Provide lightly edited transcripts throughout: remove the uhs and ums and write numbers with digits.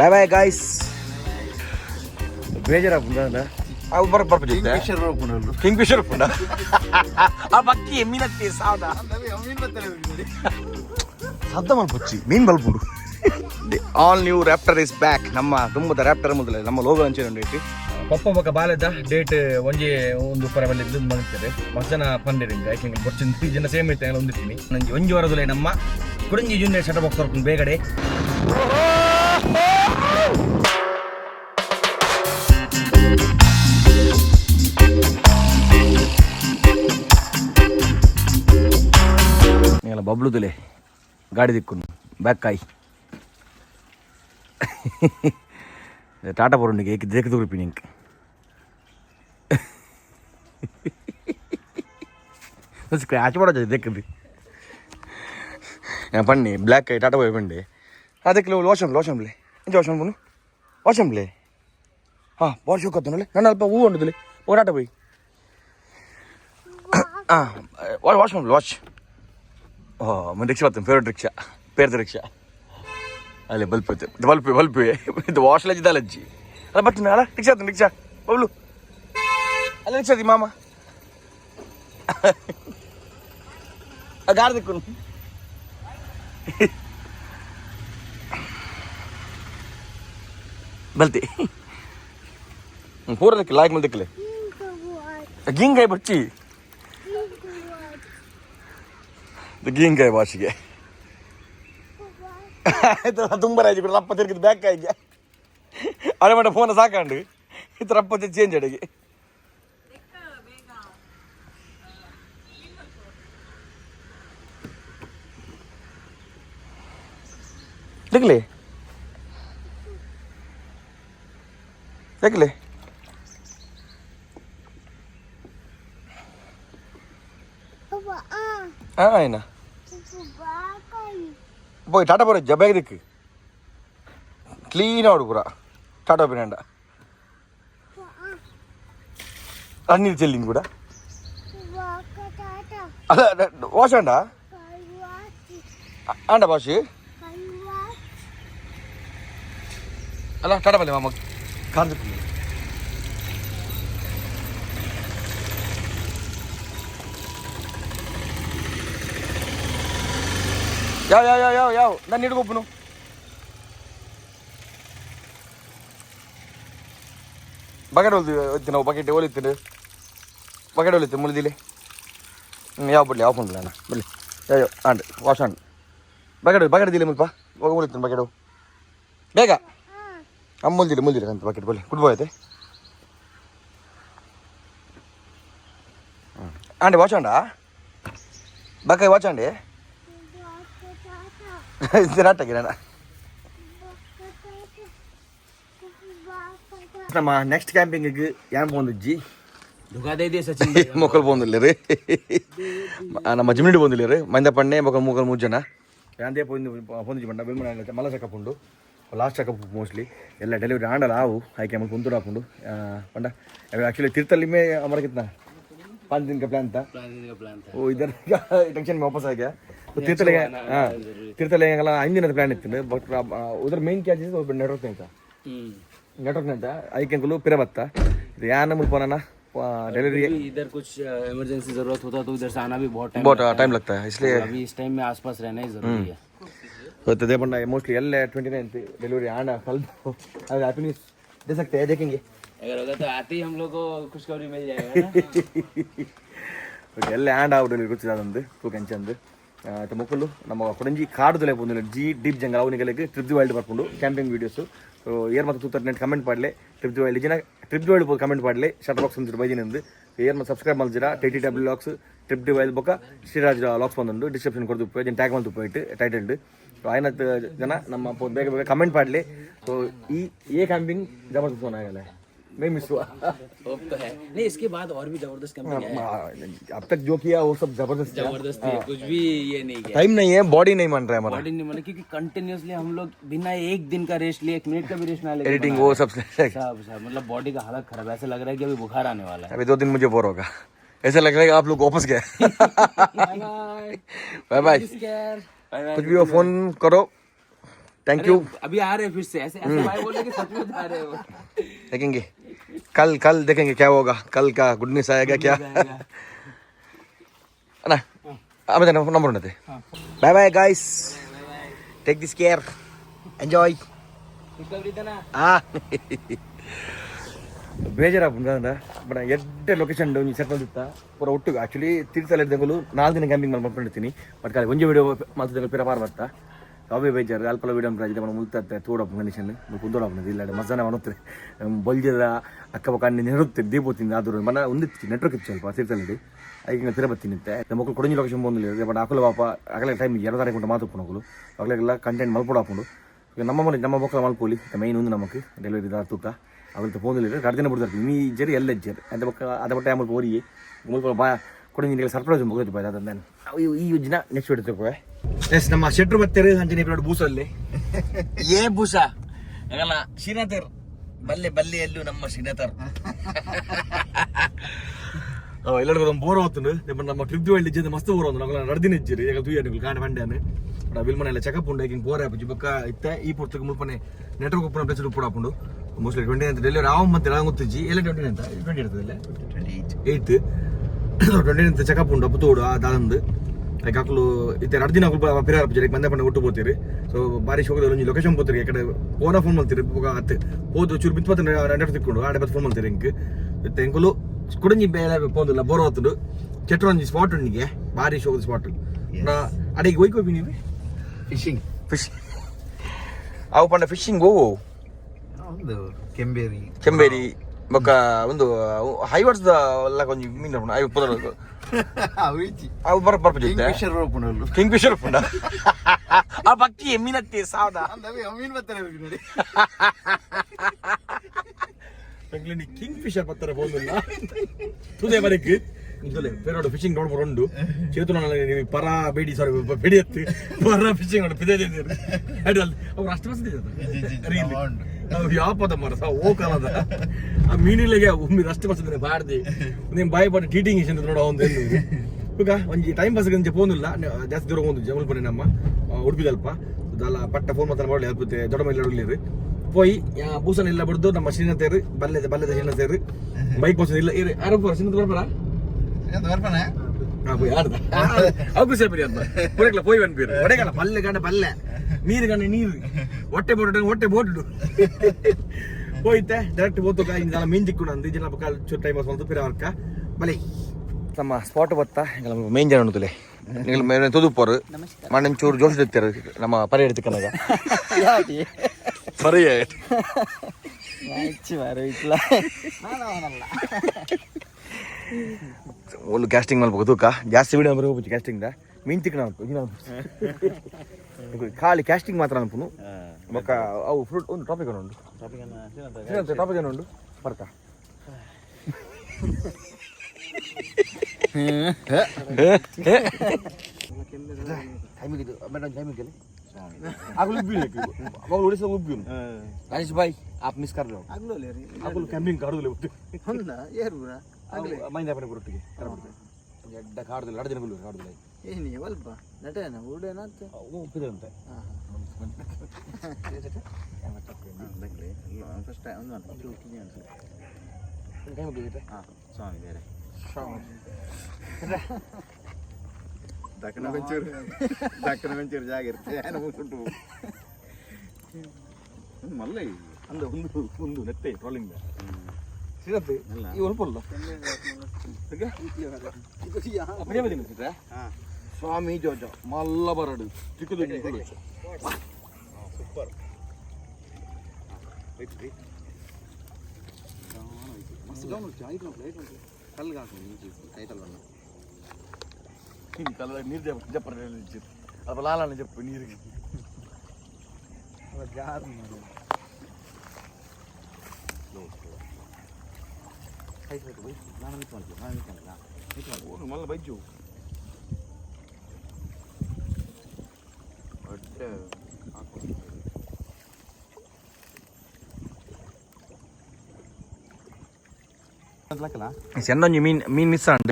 ಬಾಯ್ bye guys. ಬೇಜಾರಾಗ್ತದ ಅವು ಬರ್ಬಿಟ್ಟಿದ್ದೆ Kingfisher ಪುಂಡ ಆ ಬಕ್ಕಿ ಎಮ್ಮಿನತ್ತಿ ಸಾವ್ದ ಸದ್ದ ಮಲ್ಪೊಚ್ಚಿ ಮೀನ್ ಬಲ್ಪುಂಡು. All new Raptor is back. ನಮ್ಮ ತುಂಬದ ರ್ಯಾಪ್ಟರ್ ಮೊದಲೇ ನಮ್ಮ ಲೋಗೋ ಅಂಚೆ ಉಂಡೈತಿ ಪಪ್ಪ ಬೊಕ್ಕ ಬಾಲೆದ ಡೇಟ್ ಒಂಜಿ ಒಂದು ಪರ ಬಲ್ಲಿದ್ದು ಮಲ್ತದೆ ಮಸನ ಪಂಡಿರಿಂದ ಯಾಕೆ ಬರ್ಚಿಂದು ಜನ ಸೇಮ್ ಐತೆ ಹೊಂದಿರ್ತೀನಿ ನಂಗೆ ಒಂಜಿ ವಾರದಲ್ಲೇ ನಮ್ಮ Kurunji junior shutter box ಹೊರ್ಕೊಂಡು Begada ನೀವೆಲ್ಲ ಬಬ್ಲುದುಲೆ ಗಾಡಿ ದಿಕ್ಕು ಬ್ಯಾಕ್ ಕಾಯಿ ಟಾಟಾ ಪೊರುಂಡಿಗೆ ಏಕೆ ದೇಕ ತೂರಿಪಿ ನಿಂಗೆ ಸ್ಕ್ರಾಚ್ ಮಾಡೋದು ದೇಕದಿ ಪಣ್ಣಿ ಬ್ಲ್ಯಾಕ್ ಕಾಯಿ ಟಾಟಾ ಪೋಯ್ ಪಂಡಿ ಅದಕ್ಕೆ ಲೋಷನ್ಲೆ ಎಂಚ ವಾಷನ್ಲೆ ಹಾಂ ವಾಶ್ ಹೋಗತ್ತು ನೋಡಿ ನನ್ನ ಅಲ್ಪ ಹೂ ಉಂಟುದಿಲ್ಲ ಓಡಾಟ ಪೋಯ್ ಹಾಂ ವಾಶ್ ಓ ರಿಕ್ಷಾ ಬರ್ತೀನಿ ಫೇವ್ರೇಟ್ ರಿಕ್ಷಾ ಪೇರ್ದ ರಿಕ್ಷಾ ಅಲ್ಲೇ ಬಲ್ಪ್ ಇದು ವಾಶ್ಲಜ್ಜಿ ದಾಲಜ್ಜಿ ಅಲ್ಲ ಬರ್ತೀನಿ ಅಲ್ಲ ರಿಕ್ಷಾ ಬಬ್ಲು ಅಲ್ಲ ರಿಕ್ಷಾ ಮಾಮ ಗಾಡಿ ದಿಕ್ಕು ಬಲ್ತಿ ಪೂರ ದಿಕ್ಕಿಲ್ಲ ಲಾಯ್ಕ್ ಮೇಲೆ ದಿಕ್ಕಲೆ ಗಿಂಗಾಯಿ ಬಚ್ಚಿ ಗಿಂಗಾಯಿ ವಾಶಿಗೆ ಆಯ್ತು ತುಂಬ ರಾಜಿ ಕೂಡ ರಪ್ಪ ತಿರುಗಿದ್ದು ಬ್ಯಾಕ್ ಆಗಿ ಅಡೆ ಮಾಡ ಫೋನ್ ಸಾಕಂಡು ಇದು ರಪ್ಪ ಚೇಂಜ್ ಅಡಿಗೆ देखले हाँ ना పోయి టాటా పోయి జబ్బాకి దిక్కు క్లీన్ ఆవిడు కూడా టాటా పోయినండ అన్ని చెల్లింది కూడా అదే వాష్ అండా అండ వాష్ అలా టాటా పల్లి మామ కార్ దిక్కు ಯಾವ ನಾನು ಹಿಡ್ಕೊಬ್ಬನು ಬಕೆಟ್ ಹೊಲ್ತೀವಿ ನಾವು ಬಕೆಟ್ ಹೊಲಿತೀನಿ ಮುಳಿದಿಲಿ ಯಾವ ಬಿಡಲಿ ಯಾವ ಫೋನ್ ಅಣ್ಣ ಬರಲಿ ಯಾವ ಆಂಡ್ ವಾಶ್ ಆಂಡ್ ಬಕೆಟ್ ದಿಲಿ ಮುಲ್ಪ ಹೋಗಿ ಮುಳಿತೀನಿ ಬಕೆಟು ಬೇಗ ಮುಲ್ದಿರಿ ಅಂತ ಬಕೆಟ್ ಬಲ್ಲಿ ಕುಡ್ಬೋಯ್ತೆ ಆಂಡೆ ವಾಶ್ ಆಂಡ ಬಕಾಯಿ ವಾಶ್ ಆಂಡೆ ನಮ್ಮ ನೆಕ್ಸ್ಟ್ ಕ್ಯಾಂಪಿಂಗಿಗೆ ಏನು ಬಂದಿಜ್ಜಿ ಮೊಕ್ಕಲು ಬಂದಿಲ್ಲ ರೀ ನಮ್ಮ ಜಿಮ್ನಿಡಿ ಬಂದಿಲ್ಲ ರೀ ಮಂದ ಪಣ್ಣೆ ಮೊಕ್ಕಲು ಮೂರು ಜನ ಯಾಂದೇ ಪೊಂದಿಜಿ ಪಂಡ ಬಿಲ್ಮಣ ಮಲ್ಲ ಚೆಕಪ್ ಉಂಡು ಲಾಸ್ಟ್ ಚೆಕಪ್ ಮೋಸ್ಟ್ಲಿ ಎಲ್ಲ ಡೆಲಿವರಿ ಆಂಡಲ್ಲ ಆವು ಆಯ್ಕೆ ಆಮೇಲೆ ಕುಂತೂರು ಹಾಕೊಂಡು ಪಂಡ ಆ್ಯಕ್ಚುಲಿ ತಿರ್ತಲ್ಲಿಮೇ ಅಮರಕಿತ್ನ 5 दिन का प्लान था वो इधर टेंशन में वापस आ गया तो तीर्थलेंगल 5 दिन प्लान इतने बट उधर मेन क्या चीज़ वो नेटवर्क नहीं था आई कैन को फिर बत्ता यहाँ नंबर पोना डिलीवरी इधर कुछ इमरजेंसी जरूरत होता तो इधर से आना भी बहुत टाइम लगता है इसलिए अभी इस टाइम में आसपास रहना ही जरूरी है तो दे पड़ना मोस्टली एल 29 डिलीवरी आना कल हैप्पीनेस दे सकते हैं देखेंगे अगर होगा तो आते ही हम लोग को खुशखबरी मिल जाएगा ಎಲ್ಲ ಹ್ಯಾಂಡ್ ಆಗ್ಬಿಡಲಿ ಗೊತ್ತಿದೆ ತೂಕೆಂಚಂದು ಮೊಕ್ಕಲು ನಮ್ಮ ಕೊಡಂಜಿ ಕಾಡುದಲ್ಲೇ ಬಂದಿಲ್ಲ ಜಿ ಡೀಪ್ ಜಂಗಲ್ ಅವನಿಗೆ ಟ್ರಿಪ್ ದಿ ವೈಲ್ಡ್ ಬರ್ಕೊಂಡು ಕ್ಯಾಂಪಿಂಗ್ ವೀಡಿಯೋಸು ಏರ್ ಮತ್ತು ತೂತರ್ ಕಮೆಂಟ್ ಮಾಡಲಿ ಟ್ರಿಪ್ ದಿ ವೈಲ್ಡ್ ಜನ ಟ್ರಿಪ್ ದಿ ವೈಲ್ಡ್ ಕಮೆಂಟ್ ಮಾಡಲಿ ಶಟರ್ ಬಾಕ್ಸ್ ಅಂತ ಬೈದಿನಿಂದು ಏರ್ ಮತ್ತು ಸಬ್ಸ್ಕ್ರೈಬ್ ಮಾಡಿದಿರಾ TTW ಲಾಕ್ಸ್ ಟ್ರಿಪ್ ದಿ ವೈಲ್ಡ್ ಬೊಕ್ಕ ಶ್ರೀರಾಜ್ ಲಾಕ್ಸ್ ಬಂದುಂಡು ಡಿಸ್ಕ್ರಿಪ್ಷನ್ ಕೊಡ್ತು ಜನ ಟ್ಯಾಗ್ ಮಾಡಿ ಹೋಯ್ತು ಟೈಟಲ್ಡ್ ಆಯ್ನತ್ತು ಜನ ನಮ್ಮ ಬೇಗ ಕಮೆಂಟ್ ಮಾಡಲಿ ಸೊ ಈ ಕ್ಯಾಂಪಿಂಗ್ ಜಬರ್ದಸ್ತ್ ಆಗಲ್ಲ नहीं मिस हुआ तो है नहीं इसके बाद और भी जबरदस्त कैंपिंग है अब तक जो किया वो सब जबरदस्त है कुछ भी ये नहीं किया टाइम नहीं है बॉडी नहीं मान रहा है हमारा बॉडी नहीं मान क्योंकि कंटिन्यूअसली हम लोग बिना एक दिन का रेस्ट लिए 1 मिनट का भी रेस्ट ना ले एडिटिंग वो सब मतलब बॉडी का हालत खराब ऐसा लग रहा है कि अभी बुखार आने वाला है अभी 2 दिन मुझे बोर होगा ऐसा लग रहा है आप लोग वापस गए बाय बाय कुछ भी हो फोन करो थैंक यू अभी आ रहे हैं फिर से ऐसे ऐसे भाई बोले कि सच में जा रहे हो देखेंगे कल देखेंगे क्या होगा कल का गुड न्यूज आएगा क्या ना आमें नंबर उन्नते bye bye guys take this care enjoy ಬೇಜಾರಾಗ್ಬಿಡ ಬಟ್ ಎಡ್ಡೆ ಲೊಕೇಶನ್ ನೀವು ಸೆಟ್ ಬಂದಿತ್ತಾ ಪೂರ ಒಟ್ಟು ಆ್ಯಕ್ಚುಲಿ ತಿರ್ಸಲ್ಲ ಇದ್ದಂಗಲು 4 ದಿನ ಕ್ಯಾಂಪಿಂಗ್ ಮಾಡ್ಕೊಂಡಿರ್ತೀನಿ ಬಟ್ ಕಾಲ ಒಂಜೆ ವಿಡಿಯೋ ಮಾತ್ರ ಪಿರ ಪಾರ್ ಬರ್ತಾ ಅವೇ ಬೇಜಾರು ಅಲ್ಪಲ ವಿಡಿಯೋ ರಾಜ್ಯದ మనం ಮುಲ್ತತ್ತೆ ತೋಡಪ್ಪ ಕಂಡೀಷನ್ ಕುಂದೋಡಪ್ಪ ಇಲ್ಲ ಮಜಾನ ಮನತ್ರೆ ಬಲ್ಜದ ಅಕ್ಕಪಕ್ಕ ನೆರುತ್ತೆ ದೀಪೋತಿಂದ ಆದರೂ ಮನ ಒಂದಿತ್ತು ನೆಟ್ವರ್ಕ್ ಇತ್ತು ಸ್ವಲ್ಪ ತಿರ್ಸಲ್ಲಿ ಈಗ ಪಿರ ಬತ್ತಿನಿತ್ತೆ ಮಕ್ಕಳು ಕೊಡಂಜಿ ಲೊಕೇಶನ್ ಬಂದಿಲ್ಲ ಬಟ್ ಅಕಲು ಪಾಪ ಅಗಲ ಟೈಮ್ 2 ತಾರೀಕು ಕೊಂಡು ಮಾತುಕೊಂಡು ಮಕ್ಕಳು ಅಗಲೆಲ್ಲ ಕಂಟೆಂಟ್ ಮಲ್ಪೊಡಾಕೊಂಡು ನಮ್ಮ ಮಕ್ಕಳು ಮಲ್ಪೋಲಿ ಮೈನ್ ಒಂದು ನಮಗೆ ಡೆಲಿವರಿ ತೂಕ ಅವತ್ತು ಫೋನಿಲ್ಲ ಕಡ್ದಿನ ಬಿಡ್ತಾರೆ ನೀ ಇಜ್ಜರಿ ಎಲ್ಲ ಇಜ್ಜರಿ ಅಂತ ಪಕ್ಕ ಅದ ಬಟ್ಟೆ ಆಮೇಲೆ ಹೋರಿ ಮುಲ್ಪೊಳ ಬಾ ಕೊಡಂಜಿ ಸರ್ಪ್ರೈಸ್ ಮುಗಿದು ಬಾಯ್ ಅದನ್ನ ಈ ಯೋಜನೆ ನೆಕ್ಸ್ಟ್ ಬಿಡ್ತೇವೆ ಎಸ್ ನಮ್ಮ ಶೆಟ್ರು ಬರ್ತಾರೆ ಅಂಜನಿ ಪಿರಿಯಡ್ ಬೂಸಲ್ಲಿ ಏ ಬೂಸಾ ಆಗಲ್ಲ ಶ್ರೀನಾಥರ್ ಬಲ್ಲೆ ಎಲ್ಲೂ ನಮ್ಮ ಶ್ರೀನಾಥರ್ ಎಲ್ಲರಿಗೂ ಒಂದು ಬೋರ್ ಹೋಗ್ತುಂಡು ನಮ್ಮ ಟ್ರಿಪ್ ವೇಳೆ ಇಜ್ಜದ ಮಸ್ತ್ ಬೋರ್ ಹೋಗ್ತು ನಾವು ನಡ್ದಿನ ಇಜ್ಜಿರಿ ಈಗ ತೂಯನಿಗಳು ಕಾಣ ಬಂಡ್ಯಾನೆ ವಿಲ್ಮನೆ ಎಲ್ಲ ಚೆಕಪ್ ಉಂಡು ಈಗ ಬೋರ್ ಆಪು ಬೊಕ್ಕ ಇತ್ತ ಈ ಪೊರ್ತಕ್ಕೆ ಮುಲ್ಪನೆ ನೆಟ್ವರ್ಕ್ ಉಪ್ಪನ ಪ್ಲೇಸ್ ಉಪ್ಪು ಹಾಕೊಂಡು ಮೋಸ್ಟ್ಲಿ 20 ಅಂತ ಡೆಲಿವರಿ ಆವು ಮತ್ತೆ ಎಲ್ಲ ಗೊತ್ತಿಜ್ಜಿ ಎಲ್ಲ 20 ಅಂತ 20 ಇರ್ತದೆ 28 20 ಅಂತ ಚೆಕಪ್ ಉಂಡು ಅಪ್ಪು ತೋಡು ಅದಂದು ಲೈಕ್ ಹಾಕಲು ಇತ್ತೆ 2 ದಿನ ಹಾಕಲು ಪಿರಾರ ಪೂಜೆ ಮಂದೆ ಪಂಡ ಒಟ್ಟು ಹೋಗ್ತೀರಿ ಸೊ ಬಾರಿ ಶೋಕದ ಒಂದು ಲೊಕೇಶನ್ ಹೋಗ್ತೀರಿ ಈ ಕಡೆ ಫೋನ್ ಮಾಡ್ತೀರಿ ಅತ್ತೆ ಹೋದು ಚೂರು ಬಿತ್ತು ನೆಟ್ವರ್ಕ್ ತಿಕ್ಕೊಂಡು ಆಡೆ ಬತ್ತು ಫೋನ್ ಮಾಡ್ತೀರಿ ಹಿಂಗೆ ಇತ್ತೆ ಎಂಕಲು ಕುಡಂಜಿ ಬೇರೆ ಪೋಂದಿಲ್ಲ ಬೋರ್ ಹೊತ್ತು ಚೆಟ್ರೊಂಜಿ ಸ್ಪಾಟ್ ಉಂಡಿಗೆ ಬಾರಿ ಶೋಕದ ಸ್ಪಾಟ್ ಅಡಿಗೆ ಹೋಯ್ಕೋಪಿ ನೀವು ಫಿಶಿಂಗ್ ಅವು ಪಂಡ ಫಿಶಿಂಗ್ ಓ ಒಂದು ಕೆಂಬೇರಿ ಬೊಕ್ಕ ಒಂದು ಹೈವರ್ಸ್ ಎಲ್ಲ ಕೊಂಚ ಮೀನು ಐ ಪುದರ್ ಅವು ಬರ್ಪು ಕಿಂಗ್ ಫಿಶರ್ ಪುಂಡ ಆ ಬಕ್ಕಿ ಮೀನತ್ತಿ ಸಾವದ ಮೀನ್ ಬರ್ತಾರೆ ನೋಡಿ ಕಿಂಗ್ ಫಿಶರ್ ಬರ್ತಾರೆ ಬೋದಿಲ್ಲ ತುದೆ ಬರಕ್ಕೆ ಬೇರೆ ಫಿಶಿಂಗ್ ನೋಡ್ಬೋದು ಉಂಡು ಚೇತು ಪರ ಬೇಡಿ ಸಾರಿ ಬೇಡಿ ಎತ್ತಿ ಪರ ಫಿಶಿಂಗ್ ನೋಡಿ ಪಿದೆ ಅವ್ರು ಅಷ್ಟು ಬಸ್ ಯಾಪದ ಮರ ಓ ಕಾಲದ ಆ ಮೀನಿಲೆಗೆ ಒಮ್ಮೆ ಅಷ್ಟು ಬಸ್ ಬಾಡ್ದಿ ನೀವು ಬಾಯಿ ಪಾಟ ಟೀಟಿಂಗ್ ಇಷ್ಟ ನೋಡೋ ಒಂದು ಈಗ ಒಂಜಿ ಟೈಮ್ ಪಾಸ್ ಗಂಜೆ ಫೋನ್ ಇಲ್ಲ ಜಾಸ್ತಿ ದೂರ ಒಂದು ಜಮಲ್ಪನೆ ನಮ್ಮ ಉಡುಪಿದಲ್ಪ ಅದಲ್ಲ ಪಟ್ಟ ಫೋನ್ ಮಾತ್ರ ಮಾಡಲಿ ಅಲ್ಪತ್ತೆ ದೊಡ್ಡ ಮೈಲಿ ಹೊಡಲಿರಿ போய் பூசன் இல்ல ಬಿಡ್ದು ನಮ್ಮ ಶ್ರೀನಾಥೇರು ಬಲ್ಲೆದ ಶ್ರೀನಾಥೇರು ಬೈಕ್ ಪೋಸ್ ಇಲ್ಲ ಆರೋಪ ಶ್ರೀನಾಥ ಬರ್ಬಾರ ಅವಕು ಸೇಪರಿ ಅಂತ ಪುರಕ್ಲ போய் ಬಂದ್ಬೀರು ಒಡೆಗಲ ಬಲ್ಲೆ ಗಂಡ ಬಲ್ಲೆ ನೀರು ಗಂಡ ನೀರು ಹೊಟ್ಟೆ ಬೋಟು ಹೋಯ್ತೆ ಡೈರೆಕ್ಟ್ ಬೋತು ಇಂದ ಮೀನ್ ತಿಕ್ಕೊಂಡು ಅಂದು ಜನ ಕಾಲ್ ಚೂರು ಟೈಮ್ ಒಂದು ಪಿರ ವರ್ಕ ಬಲಿ ನಮ್ಮ ಸ್ಪಾಟ್ ಬತ್ತಾ ಮೇನ್ ಜನ ಉಂಟುಲೆ ನೀವು ತುದುಪೋರು ಮಣ್ಣನ್ ಚೂರು ಜೋಡಿಸಿರ್ತಾರೆ ನಮ್ಮ ಪರಿ ಹಿಡಿತಕ್ಕನಾಗ ಪರಿ ಒಳ್ಳೆ ಕ್ಯಾಸ್ಟಿಂಗ್ ಮಾಡ್ಬೇಕು ತೂಕ ಜಾಸ್ತಿ ವಿಡಿಯೋ ಬರಬೇಕು ಕ್ಯಾಸ್ಟಿಂಗ್ದ ಮೀನ್ ತಿಕ್ಕ ಖಾಲಿ ಕ್ಯಾಸ್ಟಿಂಗ್ ಮಾತ್ರ ಅನ್ಪುನು ಬೊಕ್ಕ ಅವು ಫ್ರೂಟ್ ಒಂದು ಟಾಪಿಕ್ ಉಂಟು ಟಾಪಿಕ್ ಏನುಂಡು ಬರ್ತಾ राजेश भाई आप मिस कर रहे हो अगलो कैंपिंग काड़ दो ಹೌದಾ ಯಾರು ಬ್ರಾ ಮೈಂದ ಪಡೆ ಬರುತ್ತಿಗೆ ಎಡ್ಡ ಕಾಡ್ದಲ್ಲ 2 ದಿನ ಬಿಲ್ಲು ಕಾಡ್ದಲ್ಲ ಏನಿ ಸ್ವಲ್ಪ ನಟೇನ ಉಡೇನ ಅಂತ ಉಪ್ಪಿದೆ ಅಂತ ಫಸ್ಟ್ ಟೈಮ್ ಒಂದು ಅನ್ಸುತ್ತೆ ಕೈ ಮುಗಿದಿದೆ ಸ್ವಾಮಿ ಬೇರೆ ದಕ್ಕನ ಬೆಂಚೂರು ಜಾಗ ಇರುತ್ತೆ ಏನು ಮುಗಿಸುಂಟು ಮಲ್ಲ ಅಂದ ಒಂದು ನೆತ್ತೆ ಟ್ರಾಲಿಂಗ್ ಸಿಗತ್ತೆ ಈ ಒಲ್ಪಲ್ಲ ಸ್ವಾಮಿ ಜೋಜ ಮಲ್ಲ ಬರಡು ಚಿಕ್ಕದು ಸೂಪರ್ ಕಲ್ಗೆ ಹಾಕು ಟೈಟಲ್ ಅನ್ನು ಕಲ್ಲ ನೀರು ಜಪ್ಪರ ಅಪ್ಪ ಲಾಲನ ಜಪ್ಪು ನೀರಿಗೆ ಜಾರು ನಾನು ಮಿಸ್ ಮಾಡ್ತೀನಿ ಮಲ್ಲ ಬೈಜು ಒಟ್ಟೆ ಚೆನ್ನೊಂಜಿ ಮೀನ್ ಮಿಸ್ ಅಂಡ್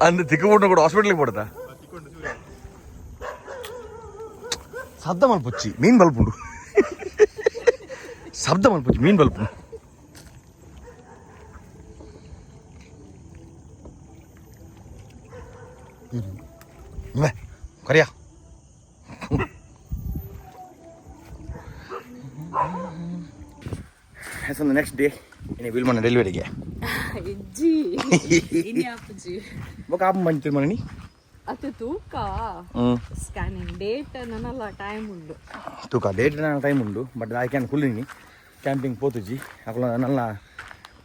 ಅಂದ್ ತಿಕ್ಕೊಂಡು ಕೂಡ ಹಾಸ್ಪಿಟ್ಲಿಗೆ ಬಿಡ್ತಾ ಶಬ್ದ ಮಲ್ಪುಚ್ಚಿ ಮೀನ್ ಬಲ್ಪುಂಡು ಶಬ್ದ ಮಲ್ಪುಚ್ಚಿ ಮೀನ್ ಬಲ್ಪುಂಡು ಕರಿಯಾ ನೆಕ್ಸ್ಟ್ ಡೇ ಇನ್ನು ವಿಲ್ಮನ ಡೆಲಿವರಿಗೆ Iji. Ini apa sih? ಬೊಕ ಆಪು ಮಂಚಿ ಮನಿ Atu ತೂಕ ಸ್ಕ್ಯಾನಿಂಗ್ ಡೇಟ್ ನನ್ನಲ್ಲ ಟೈಮ್ ಉಂಡು ತೂಕ ಡೇಟ್ ಟೈಮ್ ಉಂಡು ಬಟ್ ಆಯ್ಕೆ ಕುಲ್ಲಿನಿ ಕ್ಯಾಂಪಿಂಗ್ ಪೋತುಜಿ ಅಕಲ ನಲ್ಲ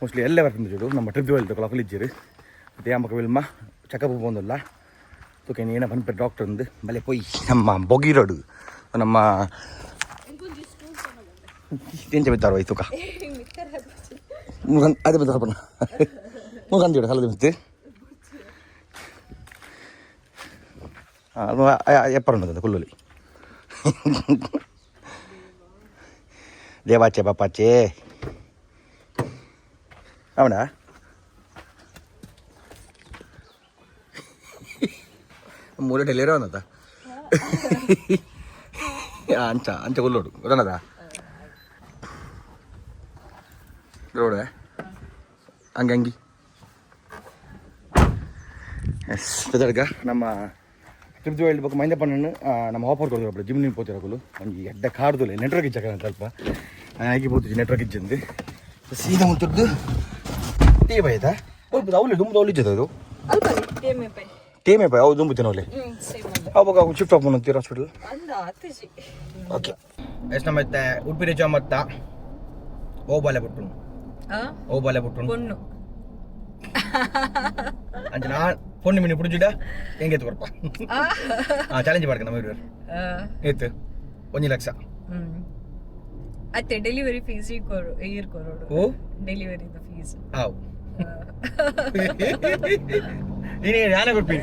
ಮೋಸ್ಟ್ಲಿ ಎಲ್ಲೇ ಬರ್ತಿದ್ದು చూడు ನಮ್ಮ ಟ್ರಿಪ್ వెళ్తే ఒకళ్ళు ఇచ్చారు అయితే అమ్మకు విల్మ చెకప్ పోందಲ್ಲ ತೂಕ ಏನ ಬಂದ್ಬಿಟ್ಟು ಡಾಕ್ಟರ್ ಒಂದು ಬಲೆ ಪೋಯಿ ನಮ್ಮ ಬೊಗಿರೋಡು ನಮ್ಮ ತಿಂಚೆ ಬಿತ್ತಾರೋ ತೂಕ ಅದೇ ಬಿತ್ತ ಸ್ವಲ್ಪ ಮುಗಂದಿಡು ಹಲದು ಬಿತ್ತು ఎప్పరుండదు కుళ్ళులి దేవాచే బాపాచే అవునా మూల డెలివరీ ఉన్నదా అంచ అంచ కుల్లోడు ఉన్నదా రోడ్ ಹಂಗಂಗಿ ಎಸ್ ಬೆದರ್ಗ ನಮ್ಮ ಟ್ರಿಪ್ ಹೇಳ್ ಬಗ್ಗೆ ಮೈಂದ ಪಣ್ಣು ನಮ್ಮ ಆಫರ್ ಕೊಡ್ತಾರೆ ಜಿಮ್ ನೀವು ಪೋತಿರಕಲು ಒಂದು ಎಡ್ಡ ಕಾಡ್ದು ನೆಟ್ವರ್ಕ್ ಇಚ್ಚಾಕ ಸ್ವಲ್ಪ ಆಗಿ ಪೋತಿದ್ವಿ ನೆಟ್ವರ್ಕ್ ಇಜ್ಜಂದು ಸೀದಾ ಮುಂತದ್ದು ಟೀ ಬೈತಾ ಸ್ವಲ್ಪ ಅವಲಿ ದುಂಬು ಅವಲಿ ಇದ್ದದು ಅದು ಅಲ್ಪ ಟೇಮೆ ಪೈ ಟೀಮೇ ಪೈ ಅವು ದುಂಬುತ್ತೇನೆ ಅವಲಿ ಅವಾಗ ಶಿಫ್ಟ್ ಆಫ್ ಮಾಡ್ತೀರ ಹಾಸ್ಪಿಟಲ್ ಅಂದ ಅತ್ತಿಜಿ ಓಕೆ ಎಷ್ಟು ನಮ್ಮ ಉಡುಪಿ ರೇಜ ಮತ್ತ ಓಬಾಲೆ ಬಿಟ್ಟು ಓಬಾಲೆ ಬಿಟ್ಟು பொண்ணு అంటే నా పొన్ను మిని ఇప్పుడు చూడా ఏం గెత్తు కొరప ಚಾಲೆಂಜ್ ಮಾಡ್ಕ ನಮ್ಮ ಇವರು ಏತು 1 ಲಕ್ಷ ಅತ್ತೆ ಡೆಲಿವರಿ ಫೀಸ್ ಇಯರ್ ಕೊರೋಡು ಓ ಡೆಲಿವರಿ ದ ಫೀಸ್ ಆವ್ ನೀನೇ ಯಾನೆ ಕೊಡ್ಪಿ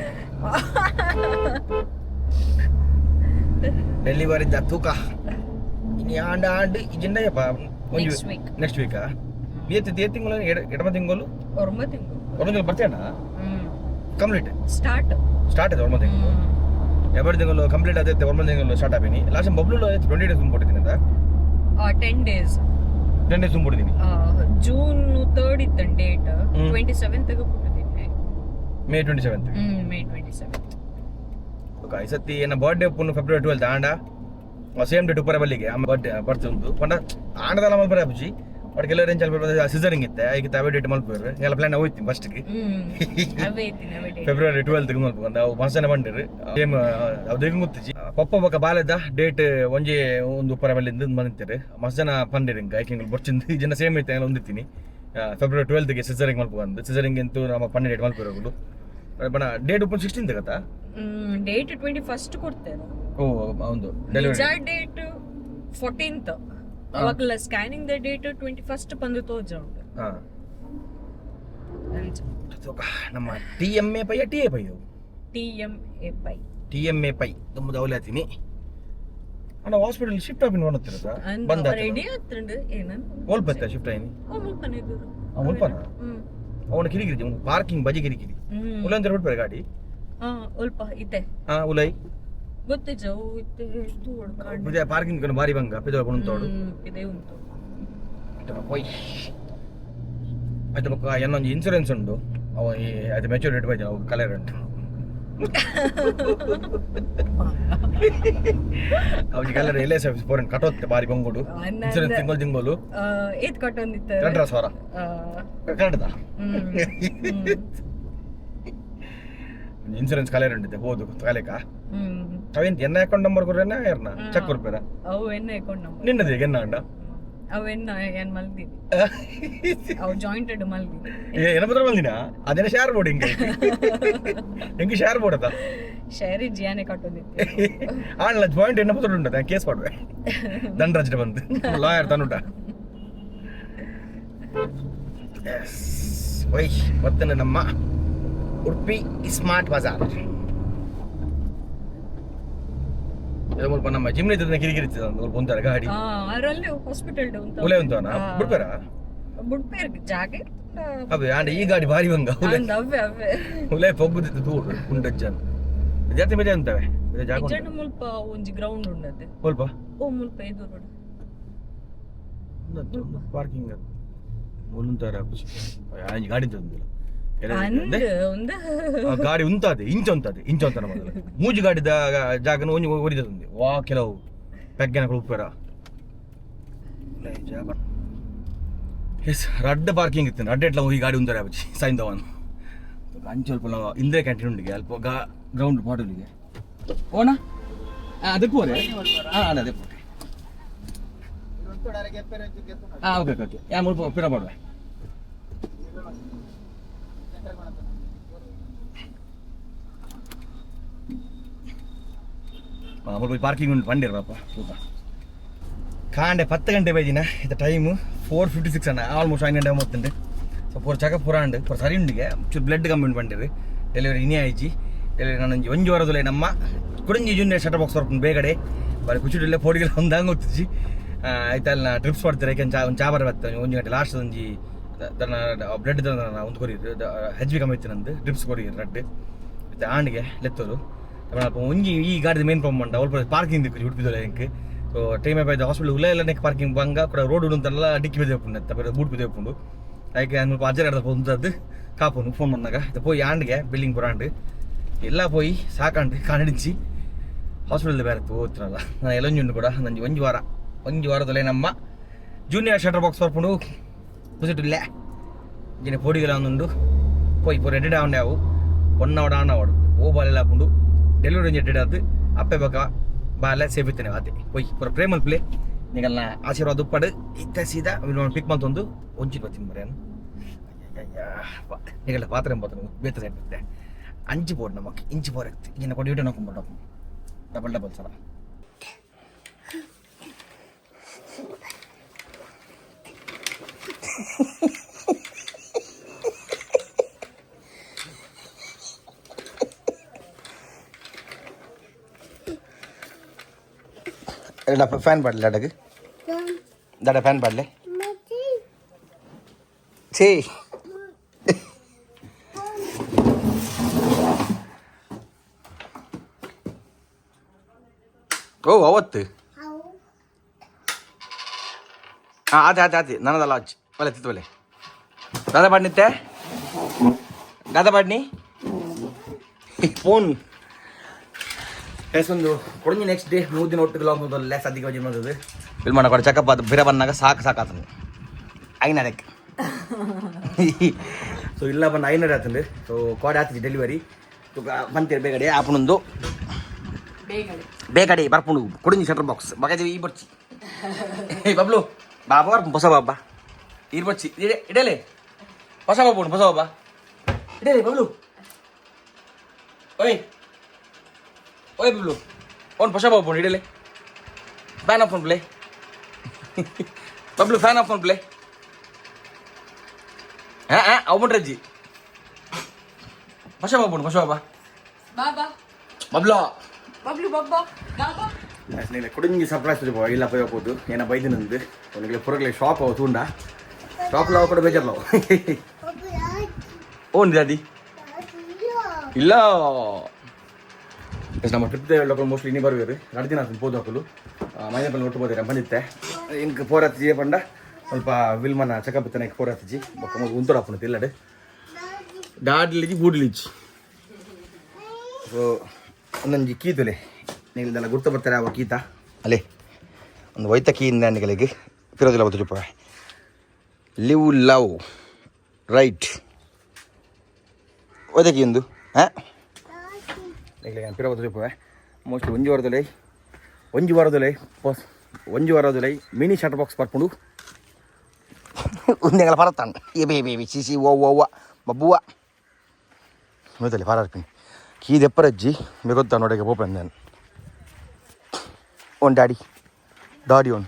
ಡೆಲಿವರಿ ದ ತೂಕ ಇನಿ ಆಂಡ ಇಜಿಂದಯಪ್ಪ ನೆಕ್ಸ್ಟ್ ವೀಕ್ ಏತ್ ತಿಂಗಳು ಎಡಮ ತಿಂಗಳು ಒರ್ಮ ತಿಂಗಳು ಬರ್ತೇನ ಕಂಪ್ಲೀಟ್ ಸ್ಟಾರ್ಟ್ ಇದೆ 1 ತಿಂಗಳು 2 ತಿಂಗಳು ಕಂಪ್ಲೀಟ್ ಆದೈತೆ 1 ತಿಂಗಳು ಸ್ಟಾರ್ಟ್ ಆಗಿ ಲಾಸ್ಟ್ ಬಬ್ಲು 20 ಡೇಸ್ ತುಂಬಿಟ್ಟಿದ್ದೀನಿ ಅಂತ 10 ಡೇಸ್ ತುಂಬಿಟ್ಟಿದ್ದೀನಿ ಜೂನ್ 3 ಇತ್ತು ಡೇಟ್ 27th ಬಿಟ್ಟಿದ್ದೀನಿ May 27th May 27th okay ಈ ಸತಿ ನನ್ನ ಬರ್ತ್ಡೇ ಪುನ್ನು ಫೆಬ್ರವರಿ 12 ಆಂಡ ಸೇಮ್ ಡೇಟ್ ಉಪ್ಪರ ಬಲ್ಲಿಗೆ ಅಮ್ಮ ಬರ್ತ್ ಉಂಟು ಪಂಡ ಆಂಡದಲ್ಲ ಮಲ್ಪರ ಅಪ್ಪುಜಿ ಒಟ್ಟಿಗೆಲ್ಲ ರೇಂಜ್ ಅಲ್ಲಿ ಸಿಸರಿಂಗ್ ಇತ್ತೆ ಈಗ ತಾವೇ ಡೇಟ್ ಮಲ್ಪರು ಎಲ್ಲ ಪ್ಲಾನ್ ಹೋಯ್ತೀನಿ ಫಸ್ಟ್ಗೆ ಫೆಬ್ರವರಿ 12 ಮಲ್ಪಂದ ಅವು ಮಸ್ಸನ ಬಂದಿರು ಸೇಮ್ ಅದು ಹೆಂಗೆ ಗೊತ್ತಿಜಿ ಪಪ್ಪ ಬೊಕ್ಕ ಬಾಲದ ಡೇಟ್ ಒಂಜಿ ಒಂದು ಉಪ್ಪರ ಬಲ್ಲಿಂದ ಬಂದಿರ್ತಾರೆ ಮಸ್ತ್ ಜನ ಪಂಡಿರು ಹಿಂಗೆ ಐಕಿಂಗ್ ಬರ್ಚಿಂದು ಈ ಜನ ಸೇಮ್ ಐತೆ ಹೊಂದಿರ್ತೀನಿ ಫೆಬ್ರವರಿ 12ಗೆ ಸಿಸರಿಂಗ್ ಮಲ್ಪಂದು ಸಿಸರಿಂಗ್ ಅಂತೂ ನಮ್ಮ ಪಂಡ ಡೇಟ್ ಮಲ್ಪಿರೋದು ಬಣ ಡೇಟ್ ಉಪ್ಪು 16th ಗತ್ತಾ ಡೇಟ್ 21st ಕೊಡ್ತೇನೆ ಓ ಹೌದು ಡೆಲಿವರಿ ಡೇಟ್ 14th ಅವಾಗಲ್ಲ ಸ್ಕ್ಯಾನಿಂಗ್ ದ ಡೇಟ್ 21st ಬಂದು ತೋಜ ಉಂಟು ನಮ್ಮ TMA Pai TA Pai TMA Pai ತುಂಬ ಅವಲಾತೀನಿ ಅಣ್ಣ ಹಾಸ್ಪಿಟಲ್ ಶಿಫ್ಟ್ ಆಗಿ ನೋಡುತ್ತಿರತ್ತ ಬಂದ ರೆಡಿ ಆಗ್ತಂಡು ಏನಂತ ಓಲ್ಪತ್ತ ಶಿಫ್ಟ್ ಆಯ್ನಿ ಮುಲ್ಪನಿದ್ರು ಓಲ್ಪನ ಅವನ ಕಿರಿಕಿರಿ ಪಾರ್ಕಿಂಗ್ ಬಜಿ ಕಿರಿಕಿರಿ ಉಲ್ಲಂತರ ಬಿಟ್ಬೇರೆ ಗಾಡಿ ಉಲ್ಪ ಇದೆ ಉಲೈ ಗೊತ್ತಿಜ ಇತ್ತೆ ದೂರ ಕಾಣ್ ಇದೆ ಪಾರ್ಕಿಂಗ್ ಕನ ಬಾರಿ ಬಂಗ ಪಿದೋ ಬಂತೋಡು ಇದೆ ಉಂಟು ಹೋಯ್ ಅದು ಬೊಕ್ಕ ಏನೊಂದು ಇನ್ಶೂರೆನ್ಸ್ ಉಂಟು ಅವ ಅದು ಮೆಚೂರ್ ರೇಟ್ ಬೈದ ಕಲರ್ ಉಂಟು ಅವ್ಜಿ ಕಲರ್ ಎಲ್ ಎಸ್ ಆಫೀಸ್ ಪೋರೆನ್ ಕಟ್ಟೋತ್ತೆ ಬಾರಿ ಬಂಗೋಡು ಇನ್ಶೂರೆನ್ಸ್ ತಿಂಗಳು ಏತ್ ಕಟ್ಟೊಂದಿತ್ತು 2,000 ಕನ್ನಡದ ಇನ್ಶೂರೆನ್ಸ್ ಕಲರ್ ಉಂಟಿದೆ ಹೋದು ಕಾಲೇಕ ಅವೇಂತ ಎನ್ನ ಅಕೌಂಟ್ ನಂಬರ್ ಕೊಡ್ರೇನ ಯಾರನ್ನ ಚೆಕ್ ಕೊಡ್ಬೇರ ಅವು ಎನ್ನ ಅಕೌಂಟ್ ನಂಬರ್ ನಿನ್ನದು ಈಗ ಎನ್ನ ಅಂಡ ಅವು ಎನ್ನ ಏನ್ ಮಲ್ದಿನಿ ಅವು ಜಾಯಿಂಟೆಡ್ ಮಲ್ದಿನಿ ಏನ ಬದ್ರ ಬಂದಿನ ಅದೇನ ಶೇರ್ ಬೋರ್ಡ್ ಹೆಂಗೆ ಶೇರ್ ಬೋರ್ಡ್ ಅದ ಶೇರಿ ಜಿಯಾನೆ ಕಟ್ಟೊಂದಿತ್ತು ಆನ್ಲ ಜಾಯಿಂಟ್ ಎನ್ನ ಬದ್ರ ಉಂಟದ ಕೇಸ್ ಮಾಡ್ಬೇ ದಂಡರಾಜ್ ಬಂದು ಲಾಯರ್ ತನ್ನುಟ ಒಯ್ ಮತ್ತನೆ ನಮ್ಮ ಉಡುಪಿ ಸ್ಮಾರ್ಟ್ ಬಜಾರ್ ಮುಲ್ಪ ನಮ್ಮ ಜಿಮ್ನಿ ಕಿರಿಕಿರಿ ಒಂಥರ ಗಾಡಿ ಅದರಲ್ಲಿ ಹಾಸ್ಪಿಟಲ್ ಉಲೆ ಉಂಟು ಬಿಡ್ಬೇರ ಬಿಡ್ಬೇರ ಜಾಗ ಅವೇ ಆಂಡ ಈ ಗಾಡಿ ಭಾರಿ ಬಂಗ ಅವೇ ಉಲೆ ಪೊಗ್ಗುದಿತ್ತು ದೂರ ಕುಂಡಜ್ಜನ್ ಜಾತಿ ಬೇಜ ಅಂತವೆ ಜಾಗ ನಿಜಾನ ಮುಲ್ಪ ಒಂಜಿ ಗ್ರೌಂಡ್ ಉಂಡದೆ ಸ್ವಲ್ಪ ಓ ಮುಲ್ಪ ಇದು ರೋಡ್ ಪಾರ್ಕಿಂಗ್ ಒಂತರ ಗಾಡಿ ತಂದಿಲ್ಲ ಅಂದ್ ಒಂದ ಗಾಡಿ ಉಂತಾದೆ ಇಂಚ ಅಂತಾನೆ ಮೊದಲು ಮೂಜಿ ಗಾಡಿ ಜಾಗನ ಒಂಜಿ ಒರಿದಂದೆ ವಾ ಕೆಲವು ಪೆಗ್ಗನ ಉಪ್ಪರ ಎಸ್ ರಡ್ಡ ಪಾರ್ಕಿಂಗ್ ಇತ್ತು ರಡ್ಡ ಎಟ್ಲ ಈ ಗಾಡಿ ಉಂತಾರೆ ಆಪಚ್ಚಿ ಸಾಯಿಂದವನ್ ಅಂಚು ಸ್ವಲ್ಪ ಇಂದಿರಾ ಕ್ಯಾಂಟೀನ್ ಉಂಡಿಗೆ ಅಲ್ಪ ಗ್ರೌಂಡ್ ಪಾಟೋಲಿಗೆ ಓಣ ಅದಕ್ಕೆ ಹೋರೆ ಹಾಂ ಅದೇ ಓಕೆ ಹಾಂ ಓಕೆ ಓಕೆ ಯಾ ಮುಲ್ಪ ಪಿರ ಮಾಡುವ ಮುಲ್ಪ ಪಾರ್ಕಿಂಗ್ ಉಂಟು ಬಂದಿರಪ್ಪ ಸ್ವಲ್ಪ ಕಾಂಡೆ 10 ಗಂಟೆ ಬೈದಿನ ಇದು ಟೈಮು 4:56 ಅಣ್ಣ ಆಲ್ಮೋಸ್ಟ್ 5 ಗಂಟೆ ಹೋಗ್ತಂಡೆ ಸೊ ಪೂರ ಚಕ ಪುರಾಂಡು ಪೂರ ಸರಿ ಉಂಡಿಗೆ ಚೂರು ಬ್ಲಡ್ ಕಮ್ಮಿ ಉಂಟು ಬಂದಿರಿ ಡೆಲಿವರಿ ಇನೇ ಆಯ್ಚಿ ಡೆಲಿವರಿ ನಾನು ಒಂಜಿ ವಾರದಲ್ಲೇ ನಮ್ಮ ಕುಡಂಜಿ ಜೂನಿಯರ್ ಶಟರ್ ಬಾಕ್ಸ್ ಬರ್ಕೊಂಡು ಬೇಗಡೆ ಬರೀ ಕುಚಿಡಿಲ್ಲ ಪೋಡಿಗೆಲ್ಲ ಒಂದಂಗೆ ಹೋಗ್ತಿದ್ಜಿ ಆಯ್ತಲ್ಲ ಟ್ರಿಪ್ಸ್ ಮಾಡ್ತಾರೆ ಯಾಕೆ ಒಂದು ಚಾಬಾರ ಬರ್ತಾನೆ 1 ಗಂಟೆ ಲಾಸ್ಟ್ ಒಂಜಿ ಬ್ಲಡ್ ಒಂದು ಕೊರಿ ಹೆಚ್ ಬಿ ಕಮ್ಮಿ ಇತ್ತು ನಂದು ಡ್ರಿಪ್ಸ್ ಕೊಡಿ ರಡ್ಡು ಮತ್ತು ಆಂಡಿಗೆ ಲೆತ್ತರು ಒಂಜಿ ಈ ಗಾಡಿದ ಮೇನ್ ಪ್ರಾಬ್ಲಮ್ ಉಂಟು ಅವ್ರು ಪಾರ್ಕಿಂಗ್ ದಿಕ್ಕು ಹುಡುಪಿದಲ್ಲ ಹೆಂಗೆ ಸೊ ಟೈಮ್ ಆಯ್ತು ಹಾಸ್ಪಿಟಲ್ ಉಲ್ಲ ಎಲ್ಲ ನೆಕ್ ಪಾರ್ಕಿಂಗ್ ಬಂಗ ಕೂಡ ರೋಡ್ ಉಂಟಲ್ಲ ಡಿಕ್ಕಿ ಬಿದ್ದೇಪುಂಡು ಎತ್ತ ಬೇರೆ ಬೂಟ್ ಬಿದ್ದೇಪುಂಡು ಅದಕ್ಕೆ ನಾನು ಅಜ್ಜರ ಹೊಂದದ್ದು ಕಾಪುನು ಫೋನ್ ಬಂದಾಗ ಇದು ಪೋಯಿ ಆಂಡಿಗೆ ಬಿಲ್ಡಿಂಗ್ ಪುರಾಂಡು ಎಲ್ಲ ಪೋಯಿ ಸಾಕಾಂಡು ಕಾಣಿಡಿಸಿ ಹಾಸ್ಪಿಟಲ್ ಬೇರೆ ಹೋಗ್ತಿರಲ್ಲ ನಾನು ಎಲ್ಲೊಂಜುಂಡು ಕೂಡ ನಂಜಿ ಒಂಜಿ ವಾರದಲ್ಲೇ ನಮ್ಮ ಜೂನಿಯರ್ ಶಟರ್ ಬಾಕ್ಸ್ ಬರ್ಕೊಂಡು ಕುಸಿಟ್ಟಿಲ್ಲ ಜಿನ ಪೋಡಿಗೆಲ್ಲ ಒಂದುಂಡು ಪೋಯಿ ಪೂರ ಎಡ್ಡೆ ಆಂಡೆ ಅವು ಪೊನ್ನವಡ ಆಂಡವಾಡು ಓ ಬಾಲೆಲ್ಲ ಹಾಕೊಂಡು ಡೆಲಿವರಿ ಒಂಜಿ ಎಡ್ಡೆ ಅದು ಅಪ್ಪೆ ಬಕ ಬಾಲೆ ಸೇಬಿತ್ತೇನೆ ಅದೇ ಪೋಯ್ ಪೂರ ಪ್ರೇಮಲ್ ಪ್ಲೇ ನೀಗಲ್ಲ ಆಶೀರ್ವಾದ ಉಪ್ಪಡು ಇತ್ತ ಸೀದಾ ಪಿಕ್ ಮಂತೊಂದು ಒಂಚಿ ಬರ್ತೀನಿ ಮರೇನು ನೀಗಲ್ಲ ಪಾತ್ರೆ ಎಂಬತ್ತು ಬೇತ ಸೈಡ್ ಬರುತ್ತೆ ಅಂಚು ಬೋರ್ಡ್ ನಮಗೆ ಇಂಚು ಬೋರ್ ಆಗ್ತಿ ಇನ್ನು ಕೊಡಿ ಇಟ್ಟು ನೋಡ್ಕೊಂಡು ಡಬಲ್ ಸಲ ಫ್ಯಾನ್ ಪಾಡಲೆ ಡಾಡಗೆ ದಾಡ ಫ್ಯಾನ್ ಪಾಡಲೆ ಛೇ ಓ ಅವತ್ತು ಹಾಂ ಆತೆ ನನ್ನದಲ್ಲ ಅಚ್ಚಿ ಒಲೆ ತಿತ್ತು ಒಲೆ ದಾದಾ ಪಾಡ್ನಿತ್ತೆ ದಾದಾ ಪಾಡ್ನಿ ಫೋನ್ ಒಂದು ಕೊಡಂಜಿ ನೆಕ್ಸ್ಟ್ ಡೇ 3 ದಿನ ಒಟ್ಟಿಗೆ ಹೋಗ್ಬೋದಲ್ಲ ಸದ್ಯಕ್ಕೆ ವಜಿ ಮಾಡೋದು ಇಲ್ಲಿ ಮಾಡೋ ಚೆಕಪ್ ಅದು ಬೇರೆ ಬಂದಾಗ ಸಾಕಾತಂದು 5 ಅದಕ್ಕೆ ಸೊ ಇಲ್ಲ ಬಂದು 500 ಆತಂದು ಸೊ ಕಾಡ್ ಆತಿಜಿ ಡೆಲಿವರಿ ಬಂತೀರಿ ಬೇಗಡೆ ಆಪನೊಂದು ಬೇಗಡೆ ಬರ್ಪುಂಡು ಕೊಡಂಜಿ ಶಟರ್ ಬಾಕ್ಸ್ ಬಗಜಿ ಈ ಬರ್ಚಿ ಬಬ್ಲು ಬಾಬಾ ಬರ್ಪು ಹೊಸ ಬಾಬಾ ಈ ಬರ್ಚಿ ಇಡಲೆ ಹೊಸ ಬಾಬಾ ಇಡಲೆ ಬಬ್ಲು ಓಯ್ ಬಬ್ಲು ಅವ್ನು ಹೊಸ ಬಾಬು ಇಡಲೆ fan of play Bablu fan of play అవుమంటజ్జి పశబాబా నేను కుడింగి సర్ప్రైజ్ పోయి ఇలా పోయకపోదు నేను బయటనుంది ನನಗೆ ಪುರಗಲೆ ಶಾಪ್ ಅವು ತೂಂಡ ಶಾಪ್ಲ ಅವು ಕೂಡ ಬೇಜಾರ್ಲವು ಓನ್ ದಾದಿ ಇಲ್ಲ ನಮ್ಮ ಟ್ರಿಪ್ ಹೇಳೋಕೆ ಮೋಸ್ಟ್ಲಿ ಇನ್ನೇ ಬರುವರು 2 ದಿನ ಆಯ್ತು ಹೋದ ಹಾಕಲು ಮೈನಪಲ್ಲಿ ಒಟ್ಟು ಹೋದ್ರೆ ಬಂದಿತ್ತೆ ಇಂಕ ಪೋರತ್ಜಿ ಪಂಡ ಸ್ವಲ್ಪ ವಿಲ್ಮನ ಚೆಕಪ್ ತನಕ ಪೋರತ್ಜಿ ಬೊಕ್ಕ ಮಗು ಉಂತುರ ಹಾಪುನತ್ತೆ ಇಲ್ಲಡೆ ಡಾಡ್ಲಿಜಿ ಬೂಡ್ಲಿಜಿ ಸೊ ಒಂದೊಂದು ಕೀತುಲೆ ನೀವೆಲ್ಲ ಗುರ್ತು ಬರ್ತಾರೆ ಅವ ಕೀತ ಅಲ್ಲೇ ಒಂದು ಒಯ್ತ ಕೀಯಿಂದ ನಿಗಳಿಗೆ ಫಿರೋದಿಲ್ಲ ಗೊತ್ತು ಚುಪ್ಪ ಲಿವ್ ಲವ್ ರೈಟ್ ಒಯ್ತ ಕೀ ಒಂದು ಹಾಂ ಫಿರೋದು ಚುಪ್ಪ ಮೋಸ್ಟ್ಲಿ ಒಂಜು ವಾರದಲ್ಲಿ ಮಿನಿ ಶಟರ್ ಬಾಕ್ಸ್ ಬರ್ಕೊಂಡು ಉಂದೆಗಳ ಪರತ್ತಾಂಡ ಏ ಬೇಬಿ ಸಿಸಿ ಓವ್ವ ಬಬ್ಬುವ ನೋಯ್ತಲ್ಲಿ ಪಾರಾರ್ಪಿನಿ ಕೀ ದೆಪ್ಪರಜ್ಜಿ ಬೇಗೊತ್ತಾ ನೋಡಿಗೆ ಪೋಪೆ ನಾನು ಓನ್ ಗಾಡಿ ಓನ್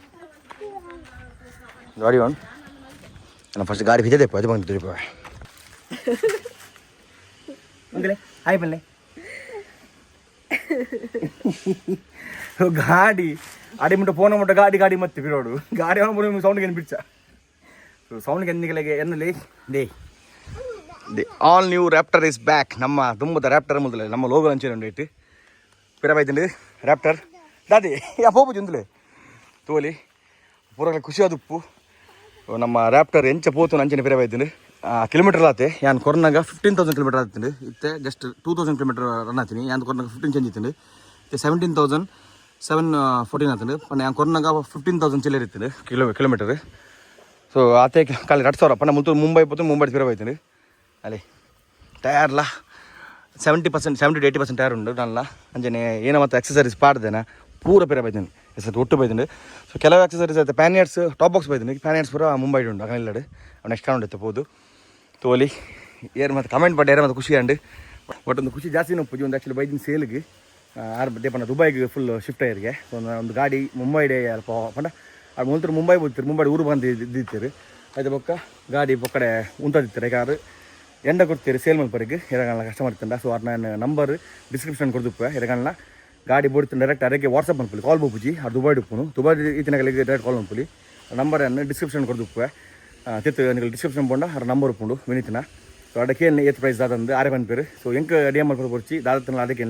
ನಾನು ಫಸ್ಟ್ ಗಾಡಿ ಬಿದ್ದೆ ಅದು ಬಂದು ತುರಿಪ ಹಾಯ್ ಬಲ್ಲೆ ಗಾಡಿ ಅಡಿ ಮುಟ್ಟ ಫೋನ್ ಮುಟ್ಟ ಗಾಡಿ ಮತ್ತೆ ಬಿಡೋಡು ಗಾಡಿ ಅವನು ಸೌಂಡ್ಗೆ ಏನು ಬಿಡ್ಚ ಸೌಂಡ್ಗೆ ಎಂದಿಗಳಿಗೆ ಎನ್ನಲ್ಲಿ ದೇ all new Raptor is back ನಮ್ಮ ತುಂಬದ ರ್ಯಾಪ್ಟರ್ ಮೊದಲೇ ನಮ್ಮ ಲೋಗೋ ಹಂಚೆ ಉಂಡೈತಿ ಪಿರಬೈತಂಡು ರ್ಯಾಪ್ಟರ್ ದಾದಿ ಯಾ ಪೋಪು ಜುಂದುಲೆ ತೋಲಿ ಪೂರಗಳ ಖುಷಿ ಆದುಪ್ಪು ನಮ್ಮ ರ್ಯಾಪ್ಟರ್ ಎಂಚ ಪೋತು ಅಂಚನೆ ಪಿರಬೈತಂಡು ಕಿಲೋಮೀಟರ್ ಆತೆ ಯಾನ್ ಕೊರೋನಾಗ 15,000 ಕಿಲೋಮೀಟರ್ ಆತಂಡು ಇತ್ತೆ ಜಸ್ಟ್ 2,000 ಕಿಲೋಮೀಟರ್ ರನ್ ಆತೀನಿ ಯಾನ್ ಕೊರೋನಾಗ 15 ಚೇಂಜ್ ಇತ್ತಂಡು ಇತ್ತೆ 17,714 ಆತಂಡು ಪಂಡ ಯಾನ್ ಕೊರೋನಾಗ 15,000 ಚಿಲ್ಲರ್ ಇತ್ತಂಡು ಕಿಲೋಮೀಟರ್ ಸೊ ಆತೆ ಕಾಲಿ 2,000 ಪಂಡ ಮುಲ್ತು ಮುಂಬೈ ಪೋತು ಮುಂಬೈ ಪಿರಬೈತಂಡು ಅಲ್ಲಿ ಟಯರ್ಲ 70% 70-80% ಟಯರ್ ಉಂಡು ನಲ್ಲ ಅಂಜನೆ ಏನೋ ಮತ್ತು ಎಕ್ಸಸರೀಸ್ ಪಾಡ್ದೇನ ಪೂರ ಪಿರ ಬೈತೇನೆ ಹೆಸರು ಒಟ್ಟು ಬೈತಂಡು ಸೊ ಕೆಲವು ಎಕ್ಸಸರೀಸ್ ಆಯ್ತು ಪ್ಯಾನಿಯರ್ಸ್ ಟಾಪ್ ಬಾಕ್ಸ್ ಬೈತಂಡು ಪ್ಯಾನಿಯರ್ಸ್ ಪೂರ ಮುಂಬೈ ಉಂಡು ಅಗಲಿಲ್ಲಡು ನೆಕ್ಸ್ಟ್ ಕಾಣ್ ಇತ್ತು ಹೋದು ತೋಲಿ ಏರ್ ಮತ್ತು ಕಮೆಂಟ್ ಪಡ್ಡ ಏರ್ ಮತ್ತು ಖುಷಿ ಅಂಡು ಬಟ್ ಒಂದು ಖುಷಿ ಜಾಸ್ತಿ ನೋವು ಒಂದು ಆ್ಯಕ್ಚುಲಿ ಬೈದಿನ ಸೇಲ್ಗೆ ದೇಪನ ದುಬೈಗೆ ಫುಲ್ ಶಿಫ್ಟ್ ಆಯ್ರಿಗೆ ಒಂದು ಗಾಡಿ ಮುಂಬೈ ಡೇ ಅಲ್ಪ ಪಂಡ ಅದು ಮುಂತಾರೆ ಮುಂಬೈ ಹೋಗ್ತೀರಿ ಮುಂಬೈ ಊರು ಬಂದು ಇದ್ದಿರ್ತೀರಿ ಅದು ಬೊಕ್ಕ ಗಾಡಿ ಬೊಕ್ಕಡೆ ಉಂಟದಿರ್ತಾರೆ ಯಾರು ಎಂಡ ಕೊಡ್ತೀರಿ ಸೇಲ್ ಮಲ್ಪರಿಗೆ ಎರಗಣ್ಣ ಕಸ್ಟಮರ್ ಇತ್ತಂಡ ಸೊ ಅದು ನಾನು ನಂಬರ್ ಡಿಸ್ಕ್ರಿಪ್ಷನ್ ಕೊಡ್ದುಪ್ಪೆ ಎರಗಣ್ಣ ಗಾಡಿ ಬೋಡ್ತೀನಿ ಡೈರೆಕ್ಟ್ ಅದಕ್ಕೆ ವಾಟ್ಸಪ್ ಮನ್ಪುಲಿ ಕಾಲ್ ಬೋಪುಜಿ ಅದು ದುಬೈ ಡುಪ್ಪುನು ದುಬೈ ಈತಿನಗಳಿಗೆ ಡೈರೆಕ್ಟ್ ಕಾಲ್ ಮನ್ಪುಲಿ ನಂಬರನ್ನು ಡಿಸ್ಕ್ರಿಪ್ಷನ್ ಕೊಡ್ದುಪ್ಪೆ ತಿತ್ತು ನೀವು ಡಿಸ್ಕ್ರಿಪ್ಷನ್ ಪೋಂಡ ಅದು ನಂಬರ್ ಉಪ್ಪುಂಡು ವಿನಿತಿನ ಸೊ ಅದಕ್ಕೆ ಏತ್ ಪ್ರೈಸ್ ದಾದಂದು ಆರೆ ಪನ್ಪೇರು ಸೊ ಎಂಕ ಡಿ ಎಮ್ ಮಲ್ಪರು ಕೊಡ್ಚಿ ದಾದತ್ತನ ಅದಕ್ಕೆ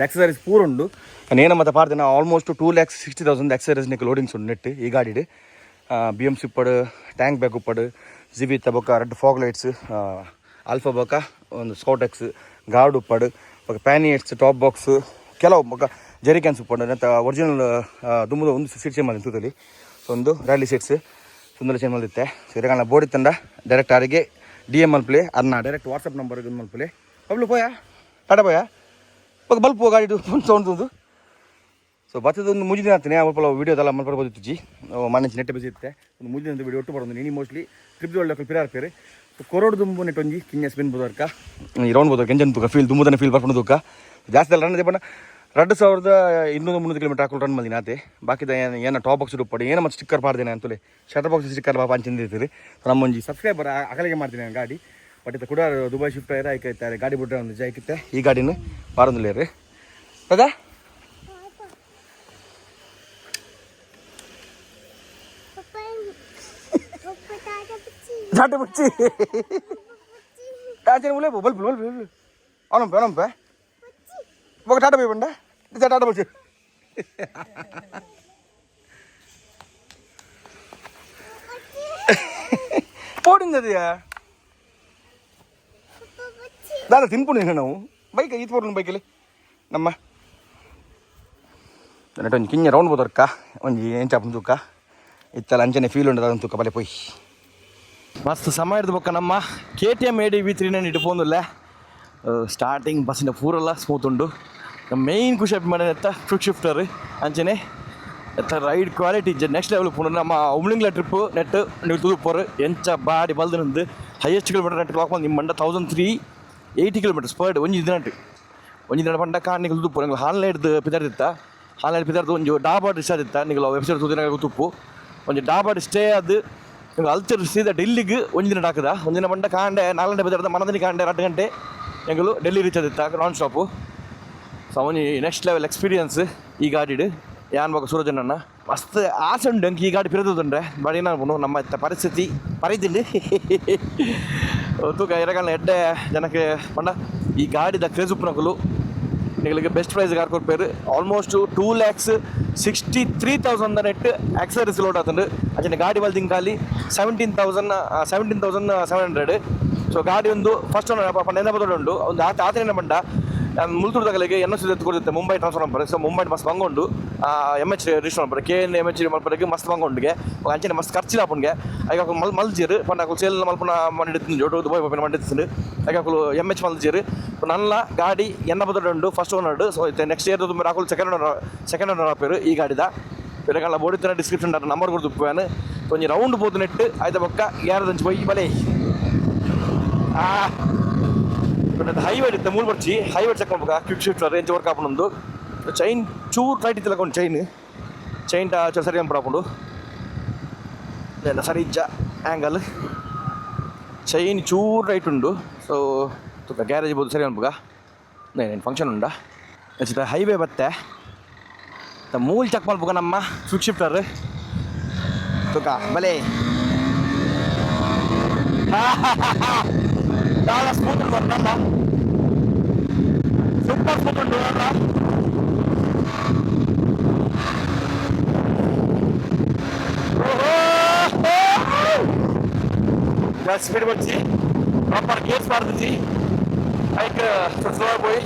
ಎಕ್ಸಸರೀಸ್ ಪೂರ ಉಂಡು ನಾನು ಏನು ಮತ್ತೆ ಪಾಡ್ತೇನೆ ಆಲ್ಮೋಸ್ಟ್ 2,60,000 ಎಕ್ಸಸರೀಸ್ ನಿಕ್ಕೆ ಲೋಡಿಂಗ್ಸ್ ಉಂಡು ನೆಟ್ ಈ ಗಾಡಿಡು BMC ಉಪ್ಪಡು ಟ್ಯಾಂಕ್ ಬ್ಯಾಗ್ ಉಪ್ಪಡು ಜಿಬಿ ತಬಕ ರೆಡ್ ಫಾಗ್ ಲೈಟ್ಸ್ ಆಲ್ಫಾ ಬೊಕ ಒಂದು ಸ್ಕೌಟ್ ಎಕ್ಸ್ ಗಾರ್ಡ್ ಉಪ್ಪಡು ಬೊಕ ಪ್ಯಾನಿಯರ್ಸ್ ಟಾಪ್ ಬಾಕ್ಸ್ ಕೆಲವು ಬೊಕ ಜೆರಿ ಕ್ಯಾನ್ಸ್ ಉಪ್ಪಡು ಅಂತ ಒರಿಜಿನಲ್ ದುಮ್ಮದ ಒಂದು ಸೀಟ್ ಚೇಂಜ್ ಮಾಡಿ ತೂತಲ್ಲಿ ಸೊ ಒಂದು ರ್ಯಾಲಿ ಸೀಟ್ಸ್ ಸುಂದರ ಚೇಂಜ್ ಮಾಡಿತ್ತೆ ಸೊ ಇದಕ್ಕೆ ಬೋಡಿ ತಂಡ ಡೈರೆಕ್ಟ್ ಅವರಿಗೆ DM ಮಲ್ಪಲೆ ಅದನ್ನ ಡೈರೆಕ್ಟ್ ವಾಟ್ಸಪ್ ನಂಬರ್ಗೆ ಮಲ್ಪಲೆ ಬಬ್ಲು ಪೋಯಾ ಟಾಟಾ ಪೋಯಾ ಬೊಕ ಬಲ್ಪು ಗಾಡಿ ತೊಗೊಂಡು ಸೊ ಬತ್ತದೊಂದು ಮುಜಿದಿನ ಆಗ್ತೀನಿ ಸ್ವಲ್ಪ ವೀಡಿಯೋದೆಲ್ಲ ಮಲ್ಪಡ್ಬೋದು ಜಿ ಮನೆ ನೆಟ್ಟೆ ಬಿಸಿ ಇರುತ್ತೆ ಒಂದು ಮುಜಿದಿನ ವೀಡಿಯೋ ಒಟ್ಟು ಬರೋದು ನೀನು ಮೋಸ್ಟ್ಲಿ ಟ್ರಿಪ್ ಒಳ್ಳೆ ಪಿರಾರ್ ಪೇರೆ ಕೊರೋಡು ದುಂಬು ನೆಟ್ ಒಂಜಿ ಕಿನ್ಯ ಸ್ಪಿನ್ ಬೋದರ್ಕ ಈ ರೌಂಡ್ ಬೋದರ್ಕ ಎಂಜನ್ ತೂಕ ಫೀಲ್ ದುಂಬುದನ್ನ ಫೀಲ್ ಬರ್ಕೊಂಡು ತೂಕ ಜಾಸ್ತಿ ಅಲ್ಲ ರನ್ ಇದೆ ಬಣ್ಣ 2,200-300 ಕಿಲೋಮೀಟರ್ ಹಾಕೊಂಡು ರನ್ ಮಾಡಿದ್ದೀನಿ ಆತೆ ಬಾಕಿದ ಏನು ಟಾಪ್ ಬಾಕ್ಸ್ ಉಪ್ಪಡಿ ಏನೋ ಮತ್ತು ಸ್ಟಿಕ್ಕರ್ ಪಾಡ್ದೇನೆ ಅಂತಲೇ ಶಟರ್ ಬಾಕ್ಸ್ ಸ್ಟಿಕ್ಕರ್ ಪಾಪ ಅಂಚಿಂದಿರ್ತೀರಿ ನಮ್ಮ ಒಂಜಿ ಸಬ್ಸ್ಕ್ರೈಬರ್ ಅಕಲಿಗೆ ಮಾಡ್ತೀನಿ ನಾನು ಗಾಡಿ ಬಟ್ ಇದು ಕೂಡ ದುಬೈ ಶಿಫ್ಟ್ ಆಯ್ತು ಆಯ್ತಾಯಿತಾರೆ ಗಾಡಿ ಬಿಟ್ಟರೆ ಒಂದು ಜಾಯ್ಕಿತ್ತೆ ಈ ಗಾಡಿನ ಬಾರೊಂದಿಲ್ಲ ರೀ ಹೌದಾ ಟಾಟಾ ಬುಚ್ಚಿ ಟಾಚೆ ಮುಲೆ ಬಲ್ಪ್ ಬಲ್ಪ್ ಬಲ್ಪ್ ಅವನಂಪೆ ಅವನಂಪೆ ఒక టాటా పోయి పండ టాటా పోయి పోడింది అది దాదా తినిపోయి నేను బైక్ ఈత పోరు బైక్ಲಿ ನಮ್ಮ ನೆಟ್ ಒಂದು ಕಿಂಜ ರೌಂಡ್ ಬೋದರ್ಕ ಒಂದು ಏನು ಚಾಪನ್ ತೂಕ ಇತ್ತಲ್ಲ ಅಂಚನೆ ಫೀಲ್ ಉಂಟು ಅದನ್ನು ತೂಕ ಬಲೆ ಪೋಯ್ ಮಸ್ತ್ ಸಮಯ ಇರ್ದು ಬೊಕ್ಕ ನಮ್ಮ KTM AD V3 ಇಟ್ಪೋಂದಿಲ್ಲ ಸ್ಟಾರ್ಟಿಂಗ್ ಬಸ್ಸಿನ ಪೂರೆಲ್ಲ ಸ್ಮೂತ್ ಉಂಡು ಮೇಯ್ನ್ ಖುಷಿ ಮಾಡಿ ಎತ್ತ ಕ್ವಿಕ್ ಶಿಫ್ಟರ್ ಅಂಚನೆ ಎತ್ತ ರೈಡ್ ಕ್ವಾಲಿಟಿ ನೆಕ್ಸ್ಟ್ ಲೆವೆಲ್ ಪೂರ್ಣ ನಮ್ಮ ಉಮ್ಲಿಂಗ್ಲ ಟ್ರಿಪ್ ನೆಟ್ ನೀವು ತುದುಪೋರು ಎಂಚ ಬಾಡಿ ಬಲ್ದು ನಿಂದು ಹೈಯೆಸ್ಟ್ ಕಿಲೋಮೀಟರ್ ನೆಟ್ ಕ್ಲಾಕ್ ನಿಮ್ಮ ಮಂಡ 1,380 ಕಿಲೋಮೀಟರ್ಸ್ ಪರ್ ಒಂಜಿ ದಿನ ಪಂಡ ಕಾರ್ ನೀವು ತುದುಪು ನಿಂಗೆ ಹಾಲ್ನೈಡ್ದು ಪಿದಾರ್ದಿತ್ತ ಹಾಲ್ನೈಡ್ ಪಿದಾರ್ದು ಒಂದು ಡಾಬಾಡ್ ರಿಚಾರ್ಜ್ ಇತ್ತ ನೀವು ವೆಬ್ಸೈಟ್ ತುದಿನ ತುಪ್ಪು ಒಂದು ಡಾಬಾಡ್ ಸ್ಟೇ ಅದು ನಿಮ್ಗೆ ಅಲ್ಚರ್ ಸೀದಾ ಡೆಲ್ಲಿಗೆ ಒಂದು ದಿನ ಹಾಕದ ಒಂದಿನ ಪಂಡ ಕಾಂಡೆ 4 ಗಂಟೆ ಪಿದಾರ್ದ ಮನದಿನ ಕಾಂಡೆ 2 ಗಂಟೆ ಎಂಗಳು ಡೆಲ್ಲಿ ರೀಚ್ ಆದಿತ್ತ ನಾನ್ ಸ್ಟಾಪು ಸೊ ಅವನಿ ನೆಕ್ಸ್ಟ್ ಲೆವೆಲ್ ಎಕ್ಸ್ಪೀರಿಯನ್ಸ್ ಈ ಗಾಡಿಡು ಯಾನ್ ಬಾಗ ಸೂರಜನನ್ನ ಮಸ್ತ್ ಆಸೆ ಉಂಡು ಅಂಕ ಈ ಗಾಡಿ ಪಿರದುಂಡ್ರೆ ಬಡಿ ನಾನು ನಮ್ಮ ಪರಿಸ್ಥಿತಿ ಪರಿದಿಲ್ಲಿ ತೂಕ ಎರಗಲ್ಲ ಎಡ್ಡೆ ಜನಕ್ಕೆ ಪಂಡ ಈ ಗಾಡಿದ ಕ್ರೇಜ್ ಉಪ್ಪನಕಲು ನಿಮಗೆ ಬೆಸ್ಟ್ ಪ್ರೈಸ್ಗೆ ಹಾಕೊಡ್ಪೇರು ಆಲ್ಮೋಸ್ಟ್ 2,63,000 ನೆಟ್ ಆಕ್ಸರೀಸ್ ಲೋಡ್ ಆತಂಡು ಅಂಚನೆ ಗಾಡಿ ಬಲ್ದಿಂಗ್ ಖಾಲಿ 17,700 ಸೊ ಗಾಡಿ ಒಂದು ಫಸ್ಟ್ ನೆನ ಬದಲು ಉಂಡು ಒಂದು ಆತನ ಬಂಡ ಮುಲ್ತೂರು ತಗಲಿಗೆ NOC ಎತ್ಕೊಡುತ್ತೆ ಮುಂಬೈ ಟ್ರಾನ್ಸ್ಫರ್ ಮಾಡ್ತಾರೆ ಸೊ ಮುಂಬೈ ಮಸ್ತ್ ಬಂಗೊಂಡು MH ರಿಜಿಸ್ಟರ್ ಮಾಡ್ತಾರೆ KN MH ಮಾಡ್ಪರಿಗೆ ಮಸ್ತ್ ಬಂಗೊಂಡಿಗೆ ಅಂಚನೆ ಮಸ್ತ್ ಖರ್ಚಿಲ್ಲ ಅಪ್ಪನಿಗೆ ಈಗ ಮಲ್ಜೀರು ಪಂಡ ಸೇಲ್ ಮಲ್ಪನ ಮಾಡಿಡ್ತೀನಿ ಜೋಟು ದುಬೈ ಪಪ್ಪಿನ ಮಾಡಿಡ್ತೀನಿ ಈಗ MH ಮಲ್ಜೀರು ನನ್ನ ಗಾಡಿ ಎನ್ನ ಬದಲು ಉಂಡು ಫಸ್ಟ್ ಓನರ್ಡು ಸೊ ನೆಕ್ಸ್ಟ್ ಇಯರ್ ತುಂಬ ಹಾಕಲು ಸೆಕೆಂಡ್ ಓನರ್ ಆಪೇರು ಈ ಗಾಡಿದ ಬೇರೆಲ್ಲ ಬೋಡಿನ ಡಿಸ್ಕ್ರಿಪ್ಷನ್ ನಂಬರ್ ಕೊಡ್ದು ಉಪ್ಪೇನು ಕೊಂಚ ರೌಂಡ್ ಬೋದು ನೆಟ್ಟು ಆಯ್ತಾ ಪಕ್ಕ ಯಾರದಂಚು போய் ಬಲೆ ಹೈವೇ ಇರುತ್ತೆ ಮೂರು ಬರ್ಚಿ ಹೈವೇ ಚೆಕ್ ಮಾಡ್ಬೇಕು ಕ್ವಿಕ್ ಶಿಫ್ಟರ್ ರೇಂಜ್ ವರ್ಕ್ ಹಾಕೊಂಡು ಚೈನ್ ಚೂರು ಟೈಟ್ ಇತ್ತಲ್ಲ ಚೈನ್ ಸರಿ ಹಾಕೊಂಡು ಸರಿ ಇಜ್ಜ ಆ್ಯಂಗಲ್ ಚೈನ್ ಚೂರು ಟೈಟ್ ಉಂಡು ಸೊ ತುಕ ಗ್ಯಾರೇಜ್ ಬೋದು ಸರಿ ಅನ್ಪುಗ ಏನು ಫಂಕ್ಷನ್ ಉಂಡ ನೆಕ್ಸ್ಟ್ ಹೈವೇ ಬತ್ತೆ ಮೂಲ್ ಚೆಕ್ ಮಾಡ್ಬೇಕ ನಮ್ಮ ಕ್ವಿಕ್ ಶಿಫ್ಟರ್ ತುಕ ಬಲೆ చాలా స్మూత్ ఉంటుందన్న సూపర్ స్మూత్ ఉంటుంది ಸ್ಪೀಡ್ ಬಂದು ಪ್ರಾಪರ್ ಗೇರ್ಸ್ ಮಾಡ್ತಿದ್ವಿ ಬೈಕ್ ಸ್ಲೋ ಹೋಗಿ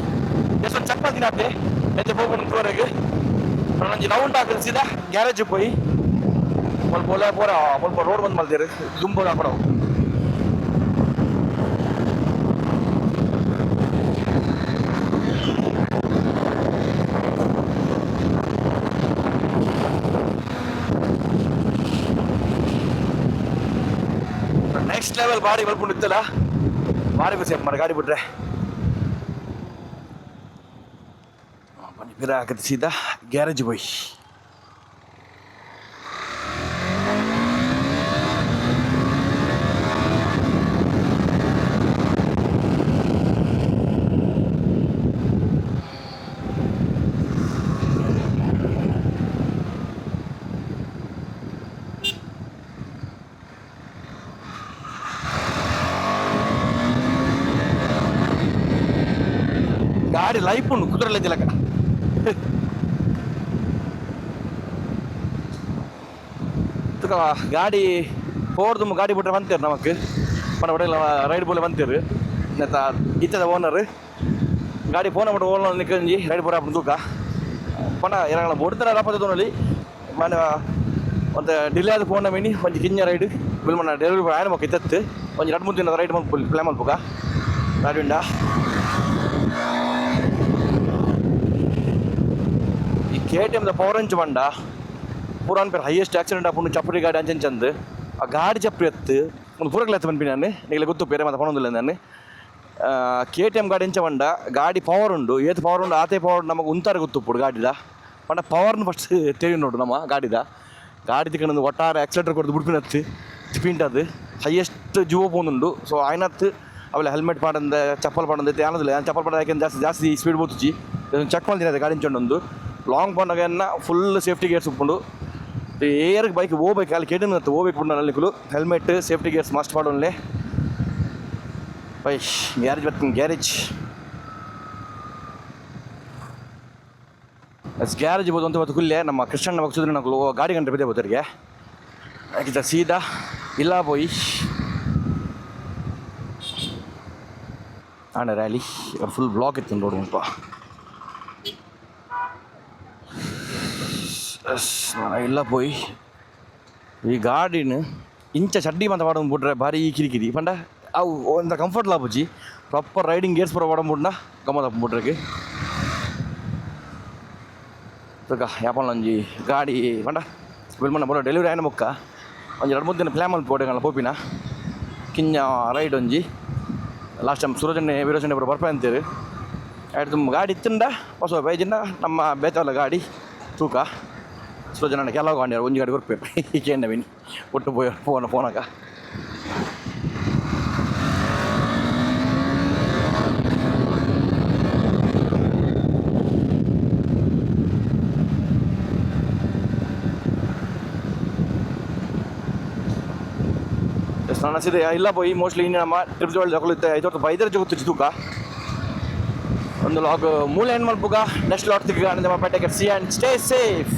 ಎಷ್ಟು ಚಪ್ಪಲ್ತೀನಿ ಅತ್ತೆ ಎತ್ತೆ ಹೋಗ್ಬಿಟ್ಟು ನಂಗೆ ರೌಂಡ್ ಹಾಕಿದ್ರೆ ಸೀದಾ ಗ್ಯಾರೇಜಿಗೆ ಹೋಗಿ ಸ್ವಲ್ಪ ಒಳ್ಳೆ ಸ್ವಲ್ಪ ರೋಡ್ ಬಂದು ಮಲ್ತೀರಿ ದುಂಬ ಹಾಕೊಡವು ನೆಕ್ಸ್ಟ್ ಲೆವೆಲ್ ಬಾಡಿ ಬಲ್ಕೊಂಡು ಇತ್ತಲ್ಲ ಬಾಡಿ ಬಸ್ ಮರ ಗಾಡಿ ಬಿಟ್ರೆ ಬನ್ನಿ ಬಿರ ಹಾಕಿದ್ರೆ ಸೀದಾ ಗ್ಯಾರೇಜ್ ಹೋಯ್ ಗಾಡಿ ಲೈಫ್ ಉಂಡು ಕುದುರಲ್ಲೈತಿಲ್ಲಕ ಗಾಡಿ ಹೋರ್ದು ಗಾಡಿ ಬಿಟ್ರೆ ಬಂತೀರಿ ನಮಕ್ ಪಣ ಹೊಡೆಯಲ್ಲ ರೈಡ್ ಬೋಲೆ ಬಂತೀರಿ ಇತ್ತದ ಓನರ್ ಗಾಡಿ ಫೋನ್ ಬಿಟ್ಟು ಓನರ್ ನಿಕ್ಕಂಜಿ ರೈಡ್ ಬೋರ ತೂಕ ಪಣ ಇರಂಗ ಬೊಡ್ತಾರ ರಾಪದಲ್ಲಿ ಮನೆ ಒಂದು ಡಿಲೇ ಆದ ಫೋನ್ ಮೀನಿ ಒಂದು ಕಿಂಜ ರೈಡ್ ಬಿಲ್ ಮನ ಡೆಲಿವರಿ ಆಯ್ನ ಮಕ್ಕ ಇತ್ತತ್ತು ಒಂದು 2-3 ದಿನ ರೈಡ್ ಮಾಡಿ ಪ್ಲಾನ್ ಮಾಡ್ಬೇಕ ಗಾಡಿಂಡ ಈ KTM ಪವರ್ ಹಂಚು ಬಂಡ ಪೂರಾನ್ ಪೇರ್ ಹೈಯೆಸ್ಟ್ ಆಕ್ಸಿಡೆಂಟ್ ಆಪುಂಡು ಚಪ್ಪರಿ ಗಾಡಿ ಅಂಚಂದು ಆ ಗಾಡಿ ಚಪ್ಪರಿ ಎತ್ತು ಒಂದು ಪೂರಕ್ಲೆತ್ತ ಬಂದ್ಪಿ ನಾನು ನಿಗಲೆ ಗೊತ್ತು ಬೇರೆ ಮತ್ತೆ ಪಣೊಂದಿಲ್ಲ ನಾನು KTM ಗಾಡಿ ಹೆಂಚ ಬಂಡ ಗಾಡಿ ಪವರ್ ಉಂಡು ಏತ್ ಪವರ್ ಉಂಡು ಆತೆ ಪವರ್ ನಮಗೆ ಉಂತಾರೆ ಗೊತ್ತುಪ್ಪುಡು ಗಾಡಿದ ಪಂಡ ಪವರ್ನ ಫಸ್ಟ್ ತೆರಿ ನೋಡು ನಮ್ಮ ಗಾಡಿದ ಗಾಡಿ ತಿಕ್ಕೊಂಡು ಒಟ್ಟಾರೆ ಆಕ್ಸಿಲೇಟರ್ ಕೊಡ್ದು ಬಿಡ್ಪಿನತ್ತು ಸ್ಪೀಡ್ ಅದು ಹೈಯೆಸ್ಟ್ ಜೀವ ಪೋನುಂಡು ಸೊ ಆಯ್ನತ್ತು ಅವೆಲ್ಲ ಹೆಲ್ಮೆಟ್ ಪಾಡಂದ ಚಪ್ಪಲ್ ಪಾಡಂದ ಏನದಿಲ್ಲ ಚಪ್ಪಲ್ ಪಾಡ ಯಾಕೆ ಜಾಸ್ತಿ ಸ್ಪೀಡ್ ಬೋತುಚಿ ಚೆಕ್ ಮಾಡ್ತೀನಿ ಗಾಡಿ ಒಂದು ಲಾಂಗ್ ಬಂದಾಗ ಫುಲ್ ಸೇಫ್ಟಿ ಗೇರ್ಸ್ ಉಪ್ಪುಂಡು ಏರ್ಗೆ ಬೈಕ್ ಹೋಗ್ಬೇಕು ಅಲ್ಲಿ KTM ಹೋಗ್ಬೇಕು ಬಿಟ್ಟು ಅಲ್ಲಿ ಹೆಲ್ಮೆಟ್ ಸೇಫ್ಟಿ ಗೇರ್ಸ್ ಮಸ್ಟ್ ಮಾಡೋನ್ಲೆ ಬೈ ಗ್ಯಾರೇಜ್ ಬರ್ತೀನಿ ಗ್ಯಾರೇಜ್ ಗ್ಯಾರೇಜ್ ಬೋದು ಅಂತ ಹೊತ್ತು ಕುಲ್ಲೇ ನಮ್ಮ ಕೃಷ್ಣಣ್ಣ ಬಗ್ಸಿದ್ರೆ ನಾವು ಗಾಡಿ ಗಂಟೆ ಬಿದ್ದೆ ಬೋತರಿಗೆ ಯಾಕಿದ್ದ ಸೀದಾ ಇಲ್ಲ ಪೋಯಿ ಆಂಡ ರ್ಯಾಲಿ ಫುಲ್ ಬ್ಲಾಕ್ ಇತ್ತು ರೋಡ್ ಮುಲ್ಪ ಇಲ್ಲ ಪೋಯಿ ಈ ಗಾಡಿನ ಇಂಚ ಚಡ್ಡಿ ಮಾತ ಪಾಡ ಬಿಟ್ರೆ ಭಾರಿ ಕಿರಿಕಿರಿ ಪಂಡ ಅವು ಒಂದು ಕಂಫರ್ಟ್ ಲಾಪುಜಿ ಪ್ರಾಪರ್ ರೈಡಿಂಗ್ ಗೇರ್ಸ್ ಪೂರ ಪಾಡ ಗಮ್ಮತ್ ಬಿಟ್ರಿಗೆ ಯಾಪಲ್ ಒಂಜಿ ಗಾಡಿ ಪಂಡ ಬಿಲ್ಮಣ್ಣ ಬರೋ ಡೆಲಿವರಿ ಆಯ್ನ ಬೊಕ್ಕ ಒಂದು 2-3 ದಿನ ಪ್ಲ್ಯಾನ್ ಮಾಡಿ ಪೋಡೆಗಲ್ಲ ಪೋಪಿನ ಕಿಂಜ ರೈಡ್ ಒಂಜಿ ಲಾಸ್ಟ್ ಟೈಮ್ ಸುರಜಣ್ಣೆ ವೀರಜಣ್ಣೆ ಬರೋ ಬರ್ಪೆ ಅಂತೀರಿ ಆಯ್ತು ಗಾಡಿ ಇತ್ತಂಡ ಹೊಸ ಬೈಜಿನ ನಮ್ಮ ಬೇತವಲ್ಲ ಗಾಡಿ ತೂಕ ಸುರಜಣ್ಣ ಕೆಲವು ಗಾಂಡಿಯಾರು ಒಂಜಿ ಗಾಡಿ ಕೊರ್ಪೇರು ಈಕೆ ನವೀನಿ ಒಟ್ಟು ಫೋನಾಗ ನಾನು ಸಿದೆ ಇಲ್ಲ ಪೋಯಿ ಮೋಸ್ಟ್ಲಿ ಇನ್ನು ನಮ್ಮ ಟ್ರಿಪ್ ಜೋಳ ತಗೊಳುತ್ತೆ 5 ಜೊತೆ ತೂಕ ಒಂದು ಲಾಗ್ ಮೂಲೆ ಏನು ಮಾಡ್ಬೋಗ ನೆಕ್ಸ್ಟ್ ಲಾಗ್ ತೆಗಿ ಸಿ ಆ್ಯಂಡ್ ಸ್ಟೇ ಸೇಫ್.